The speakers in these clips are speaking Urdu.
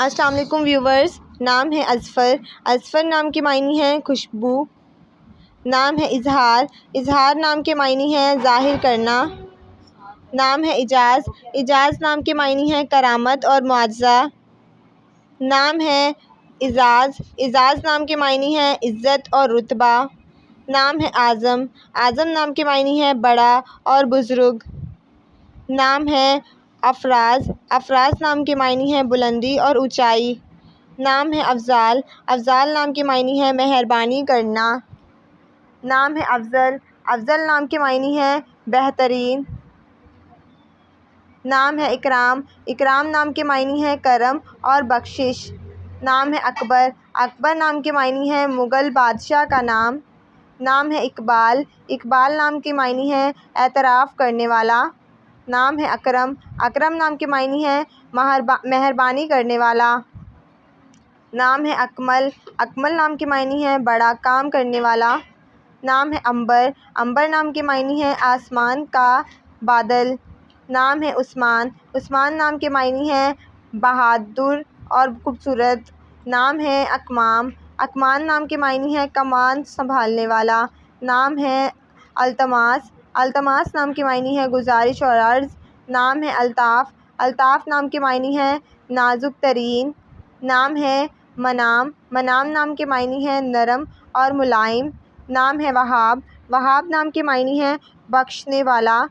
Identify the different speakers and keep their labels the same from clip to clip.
Speaker 1: السلام علیکم ویورز، نام ہے اظفر۔ اظفر نام کے معنی ہیں خوشبو۔ نام ہے اظہار۔ اظہار نام کے معنی ہیں ظاہر کرنا۔ نام ہے اعجاز۔ اعجاز نام کے معنی ہیں کرامت اور معجزہ۔ نام ہے اعزاز۔ اعزاز نام کے معنی ہیں عزت اور رتبہ۔ نام ہے اعظم۔ اعظم نام کے معنی ہیں بڑا اور بزرگ۔ نام ہے افراز۔ افراز نام کے معنی ہیں بلندی اور اونچائی۔ نام ہے افضال۔ افضال نام کے معنی ہیں مہربانی کرنا۔ نام ہے افضل۔ افضل نام کے معنی ہیں بہترین۔ نام ہے اکرام۔ اکرام نام کے معنی ہیں کرم اور بخشش۔ نام ہے اکبر۔ اکبر نام کے معنی ہیں مغل بادشاہ کا نام۔ نام ہے اقبال۔ اقبال نام کے معنی ہیں اعتراف کرنے والا۔ نام ہے اکرم۔ اکرم نام کے معنی ہیں مہربانی کرنے والا۔ نام ہے اکمل۔ اکمل نام کے معنی ہیں بڑا کام کرنے والا۔ نام ہے عنبر۔ عنبر نام کے معنی ہیں آسمان کا بادل۔ نام ہے عثمان۔ عثمان نام کے معنی ہیں بہادر اور خوبصورت۔ نام ہے اکمام۔ اکمام نام کے معنی ہیں کمان سنبھالنے والا۔ نام ہے التماس۔ التماس نام کے معنی ہیں گزارش اور عرض۔ نام ہے الطاف۔ الطاف نام کے معنی ہیں نازک ترین۔ نام ہے منام۔ منام نام کے معنی ہیں نرم اور ملائم۔ نام ہے وہاب۔ وہاب نام کے معنی ہیں بخشنے والا۔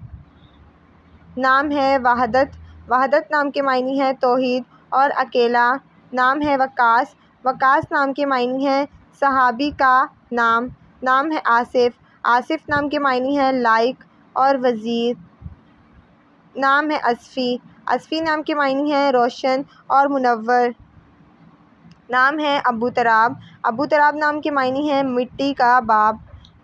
Speaker 1: نام ہے وحدت۔ وحدت نام کے معنی ہیں توحید اور اکیلا۔ نام ہے وقاص۔ وقاص نام کے معنی ہیں صحابی کا نام۔ نام ہے آصف۔ آصف نام کے معنی ہیں لائق اور وزیر۔ نام ہے اصفی۔ اصفی نام کے معنی ہیں روشن اور منور۔ نام ہے ابو تراب۔ ابو تراب نام کے معنی ہیں مٹی کا باپ۔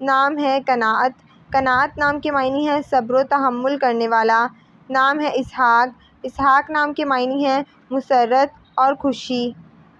Speaker 1: نام ہے قناعت۔ قناعت نام کے معنی ہیں صبر و تحمل کرنے والا۔ نام ہے اسحاق۔ اسحاق نام کے معنی ہیں مسرت اور خوشی۔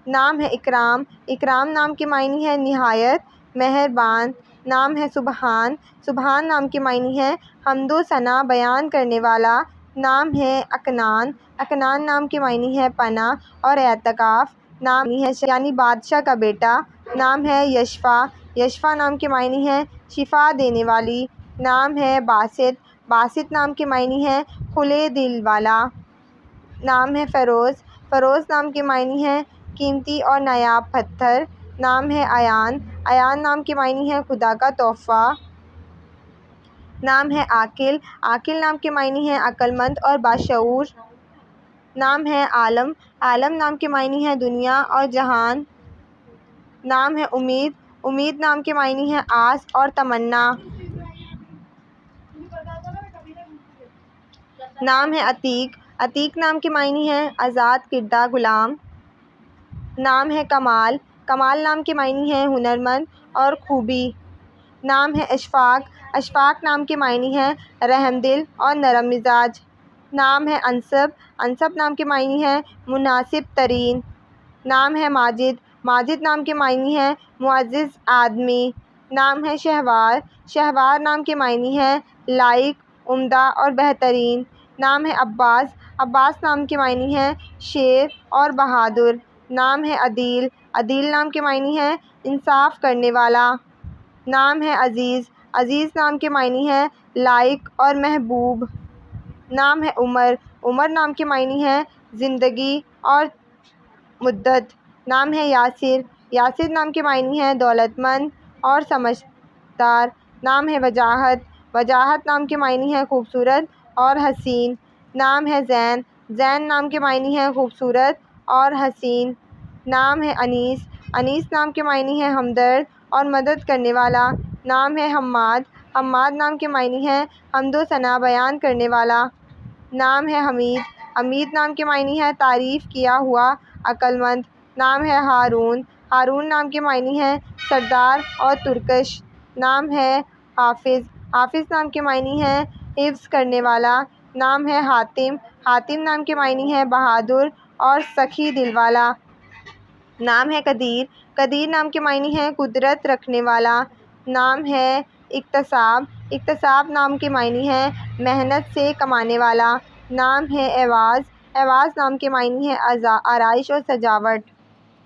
Speaker 1: نام ہے اکرام۔ اکرام نام کے معنی ہیں نہایت مہربان۔ نام ہے سبحان۔ سبحان نام کے معنی ہیں حمد و ثنا بیان کرنے والا۔ نام ہے اکنان۔ اکنان نام کے معنی ہیں پناہ اور اعتکاف۔ نام ہے یعنی بادشاہ کا بیٹا۔ نام ہے یشفع۔ یشفع نام کے معنی ہیں شفا دینے والی۔ نام ہے باسط۔ باسط نام کے معنی ہیں کھلے دل والا۔ نام ہے فیروز۔ فیروز نام کے معنی ہیں قیمتی اور نایاب پتھر۔ نام ہے ایان۔ ایان نام کے معنی ہیں خدا کا تحفہ۔ نام ہے عاقل۔ عاقل نام کے معنی ہیں عقل مند اور باشعور۔ نام ہے عالم۔ عالم نام کے معنی ہیں دنیا اور جہان۔ نام ہے امید۔ امید نام کے معنی ہیں آس اور تمنا۔ نام ہے عتیق۔ عتیق نام کے معنی ہیں آزاد کردہ غلام۔ نام ہے کمال۔ کمال نام کے معنی ہیں ہنرمند اور خوبی۔ نام ہے اشفاق۔ اشفاق نام کے معنی ہیں رحم دل اور نرم مزاج۔ نام ہے انصب۔ انصب نام کے معنی ہیں مناسب ترین۔ نام ہے ماجد۔ ماجد نام کے معنی ہیں معزز آدمی۔ نام ہے شہوار۔ شہوار نام کے معنی ہیں لائق، عمدہ اور بہترین۔ نام ہے عباس۔ عباس نام کے معنی ہیں شیر اور بہادر۔ نام ہے عدیل۔ عدیل نام کے معنی ہیں انصاف کرنے والا۔ نام ہے عزیز۔ عزیز نام کے معنی ہیں لائق اور محبوب۔ نام ہے عمر۔ عمر نام کے معنی ہیں زندگی اور مدت۔ نام ہے یاسر۔ یاسر نام کے معنی ہیں دولت مند اور سمجھدار۔ نام ہے وجاہت۔ وجاہت نام کے معنی ہیں خوبصورت اور حسین۔ نام ہے زین۔ زین نام کے معنی ہیں خوبصورت اور حسین۔ نام ہے انیس۔ انیس نام کے معنی ہیں ہمدرد اور مدد کرنے والا۔ نام ہے حماد۔ حماد نام کے معنی ہیں حمد و ثنا بیان کرنے والا۔ نام ہے حمید۔ حمید نام کے معنی ہیں تعریف کیا ہوا عقل مند۔ نام ہے ہارون۔ ہارون نام کے معنی ہیں سردار اور ترکش۔ نام ہے حافظ۔ حافظ نام کے معنی ہیں حفظ کرنے والا۔ نام ہے حاتم۔ حاتم نام کے معنی ہیں بہادر اور سخی دل والا۔ نام ہے قدیر۔ قدیر نام کے معنی ہیں قدرت رکھنے والا۔ نام ہے اکتساب۔ اکتساب نام کے معنی ہیں محنت سے کمانے والا۔ نام ہے ایواز۔ ایواز نام کے معنی ہے آرائش اور سجاوٹ۔